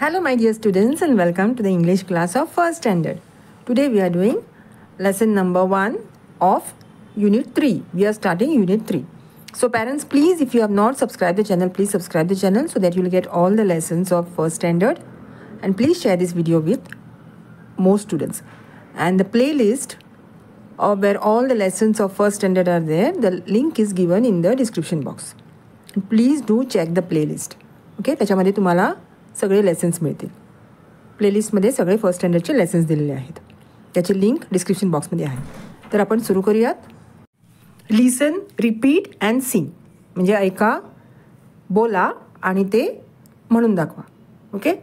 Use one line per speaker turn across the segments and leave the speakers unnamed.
Hello my dear students and welcome to the English class of first standard. Today we are doing lesson number 1 of unit 3. We are starting unit 3. So parents, please, if you have not subscribed the channel, please subscribe the channel so that you will get all the lessons of first standard, and please share this video with more students. And the playlist of where all the lessons of first standard are there, the link is given in the description box. And please do check the playlist. Okay, त्याच्यामध्ये तुम्हाला सगळे lessons मिळतील. प्लेलिस्टमध्ये सगळे first स्टँडर्डचे lessons दिलेले आहेत. त्याची link description बॉक्समध्ये आहे. तर आपण सुरू करूयात. लिसन, रिपीट अँड सिंग म्हणजे ऐका, बोला आणि ते म्हणून दाखवा. Okay.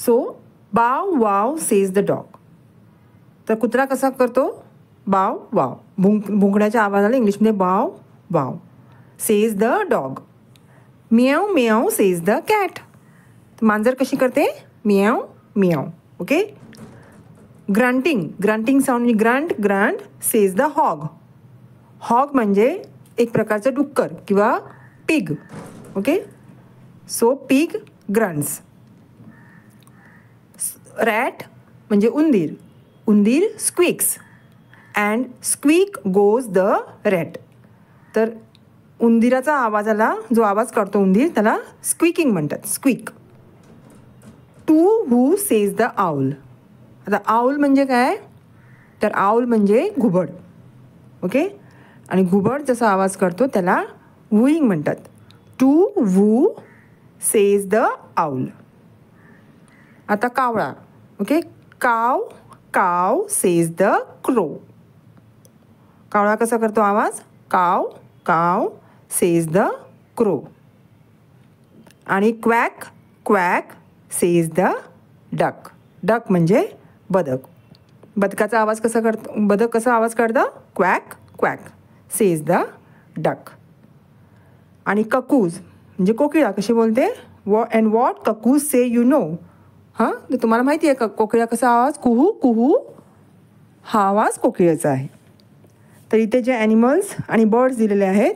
So bow wow says the dog. तर कुत्रा कसा करतो? Bow wow. भुंकण्याच्या आवाजाला इंग्लिशमध्ये bow wow. Says the dog. Meow meow says the cat. मांजर कशी करते? Meow meow. Okay. Grunting, grunting sound म्हणजे grunt grunt says the hog. Hog म्हणजे एक प्रकारचं डुक्कर किंवा pig. Okay. So pig grunts. Rat म्हणजे उंदीर. उंदीर squeaks and squeak goes the rat. तर उंदिराचा आवाजाला जो आवाज काढतो उंदीर त्याला स्क्विकिंग म्हणतात. Squeak. To who says the owl. आता आऊल म्हणजे काय? तर आऊल म्हणजे घुबड. ओके. आणि घुबड जसा आवाज काढतो त्याला वूइंग म्हणतात. To woo says the owl. आता कावळा. ओके. काव काव सेज द क्रो. कावळा कसा करतो आवाज? काव काव सेज द क्रो. आणि क्वॅक quack says the duck. Duck म्हणजे बदक. बदकाचा आवाज कसा करतो? बदक कसा आवाज काढतं? Quack quack says the duck. आणि ककूज म्हणजे कोकिळा कशी बोलते? And what cuckoos say you know. हां, तर तुम्हाला माहिती आहे का कोकिळा कसा आवाज? कुहू कुहू हा आवाज कोकिळेचा आहे. तर इथे जे ॲनिमल्स आणि बर्ड्स दिलेले आहेत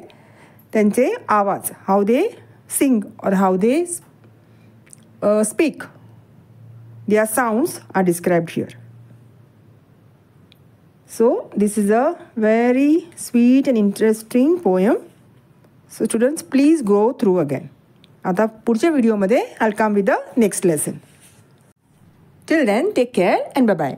त्यांचे आवाज, हाऊ दे सिंग और how they speak, their sounds are described here. So this is a very sweet and interesting poem. So students, please go through again. आता पुढच्या व्हिडिओमध्ये I'll come with the next lesson. Till then, take care and bye-bye.